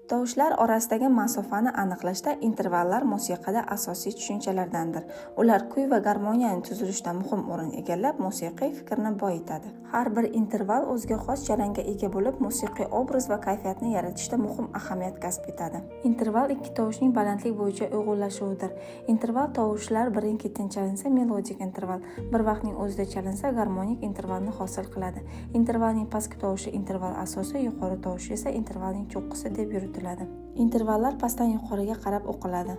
Tovushlar orasidagi masofani aniqlashda intervallar musiqada asosiy tushunchalardandir. Ular kuy va garmoniyani tuzilishda muhim o'rin egallab, musiqiy fikrni boyitadi. Har bir interval o'ziga xos jarangga ega bo'lib, musiqiy obraz va kayfiyatni yaratishda muhim ahamiyat kasb etadi. Interval ikki tovushning balandlik bo'yicha uyg'unlashuvidir. Interval tovushlar birin-ketin chalinsa melodik interval, bir vaqtning o'zida chalinsa garmonik intervalni hosil qiladi. Intervalning pastki tovushi interval asosi, yuqori tovushi esa intervalning cho'qqisi deb yuritiladi. Intervallar pastdan yuqoriga qarab o'qiladi.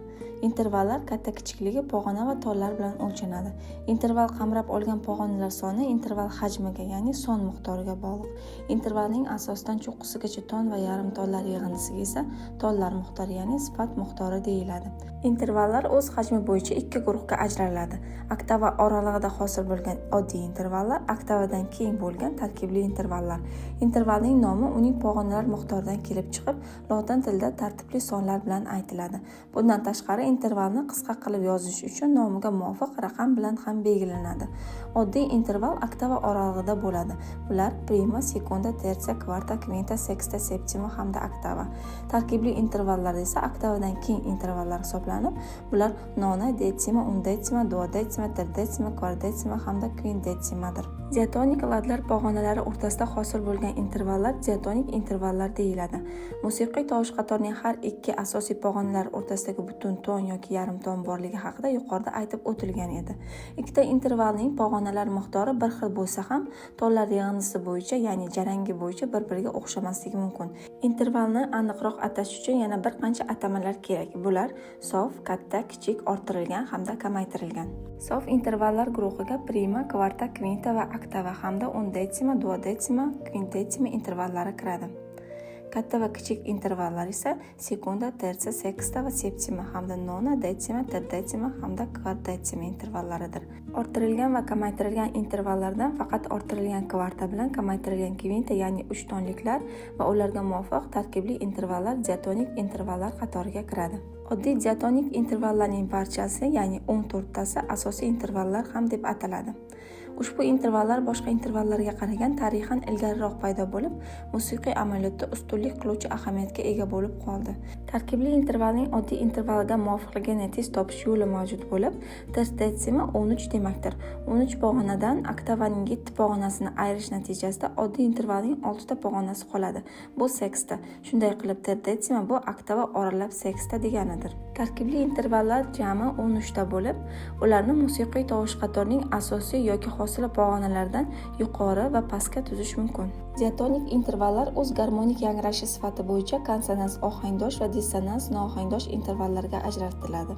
Intervallar katta-kichikligi pog'ona va tollar bilan o'lchanadi. Interval qamrab olgan pog'onalar soni interval hajmiga, ya'ni son miqdoriga bog'liq. Intervalning asosdan cho'qqisigacha ton va yarim tonlar yig'indisiga esa tonlar miqdori, ya'ni sifat miqdori deyiladi. Intervallar o'z hajmi bo'yicha ikki guruhga ajraladi. Oktava oralig'ida hosil bo'lgan oddiy intervallar, oktavadan keyin bo'lgan tarkibli intervallar. Intervalning nomi uning pog'onalar miqdoridan kelib chiqib, lotin tilida tartibli sonlar bilan aytiladi. Bundan tashqari intervalni qisqa qilib yozish uchun nomiga muvofiq raqam bilan ham belgilanadi. Oddiy interval oktava oralig'ida bo'ladi. Bular prima, sekunda, tersa, kvarta, kvinta, seksta, septima hamda oktava. Tarkibli intervallar esa oktavadan keyin intervallar hisoblanib, bular nona, detsima, undetsima, duodetsima, tridetsima, kvardetsima hamda kvindetsimadir. Diatonik ladlar pog'onalari o'rtasida hosil bo'lgan intervallar diatonik intervallar deyiladi. Musiqiy tovush qatorining har ikki asosiy pog'onalar o'rtasidagi butun ton yoki yarim ton borligi haqida yuqorida aytib o'tilgan edi. Ikkita intervalning pog'onalar miqdori bir xil bo'lsa ham, tonlar yig'indisi bo'yicha, ya'ni jarangi bo'yicha bir-biriga o'xshamasligi mumkin. Intervalni aniqroq atash uchun yana bir qancha atamalar kerak. Bular sof, katta, kichik, orttirilgan hamda kamaytirilgan. Sof intervallar guruhiga prima, kvarta, kvinta va oktava hamda undetsima, duodetsima, kvintetsima intervallari kiradi. Katta va kichik intervallar esa sekunda, tersa, seksta va septima hamda nona, detsima, tridetsima hamda kvardetsima intervallaridir. Orttirilgan va kamaytirilgan intervallardan faqat orttirilgan kvarta bilan kamaytirilgan kvinta, ya'ni 3 tonliklar va ularga muvofiq tarkibli intervallar diatonik intervallar qatoriga kiradi. Oddiy diatonik intervallarning barchasi, ya'ni 14 tasi asosiy intervallar ham deb ataladi. Ushbu intervallar boshqa intervallarga qaragan tarixan ilgariroq paydo bo'lib, musiqiy amaliyotda ustunlik qiluvchi ahamiyatga ega bo'lib qoldi. Tarkibli intervalning oddiy intervalga muvofiqligini tez topish yo'li mavjud bo'lib, tridetsima 13 demakdir. 13 pog'onadan oktavaning 7 pog'onasini ayirish natijasida oddiy intervalning 6 ta pog'onasi qoladi. Bu seksta. Shunday qilib tridetsima bu oktava oralab seksta deganidir. Tarkibli intervallar jami 13 ta bo'lib, ularni musiqiy tovush qatorining asosiy yoki hosila pog'onalardan yuqori va pastga tuzish mumkin. Diatonik intervallar o'z garmonik yangrashi sifati bo'yicha konsonans ohangdosh va dissonans noohangdosh intervallarga ajratiladi.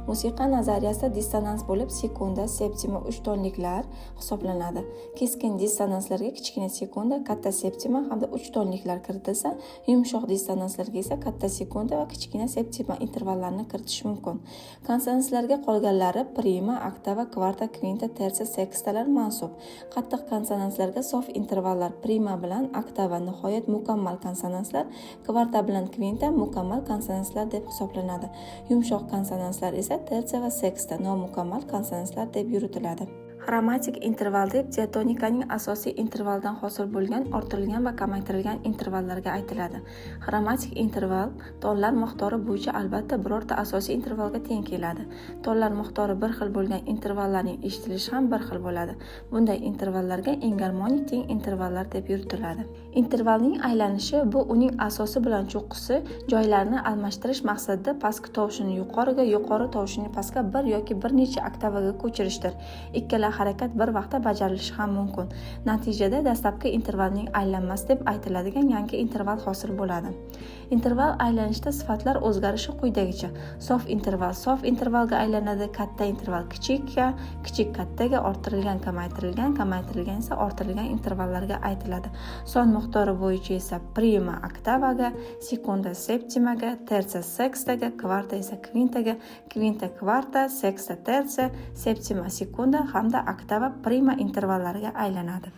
Musiqa nazariyasida dissonans bo'lib sekunda, septima 3 tonliklar hisoblanadi. Keskin dissonanslarga kichkina sekunda, katta septima hamda 3 tonliklar kiritilsa, yumshoq dissonanslarga esa katta sekunda va kichkina septima intervallarni kiritish mumkin. Konsonanslarga qolganlari prima, oktava, kvarta, kvinta, tersa, sekstalar mansub. Qattiq konsonanslarga sof intervallar prima bilan oktava, nihoyat mukammal konsonanslar kvarta bilan kvinta mukammal konsonanslar deb hisoblanadi. Yumshoq konsonanslar esa tersa va seksta nomukammal konsonanslar deb yuritiladi. Xromatik interval deb diatonikaning asosiy intervaldan hosil bo'lgan orttirilgan va kamaytirilgan intervallarga aytiladi. Xromatik interval tonlar miqdori bo'yicha albatta birorta asosiy intervalga teng keladi. Tonlar miqdori bir xil bo'lgan intervallarning eshitilishi ham bir xil bo'ladi. Bunday intervallarga engarmonik teng intervallar deb yuritiladi. Intervalning aylanishi bu uning asosi bilan cho'qqisi joylarini almashtirish maqsadida pastki tovushini yuqoriga, yuqori tovushini pastga bir yoki bir necha oktavaga ko'chirishdir. Ikkala harakat bir vaqtda bajarilishi ham mumkin. Natijada dastlabki intervalning aylanmasi deb aytiladigan yangi interval hosil bo'ladi. Interval aylanishda sifatlar o'zgarishi quyidagicha: sof intervalga aylanadi, katta interval kichikka, kichik kattaga, orttirilgan kamaytirilgan esa orttirilgan intervallarga aytiladi. Son miqdori bo'yicha esa prima oktavaga, sekunda septimaga, tersa sekstaga, kvarta esa kvintaga, kvinta kvarta, seksta tersa, septima sekunda hamda oktava prima intervallariga aylanadi.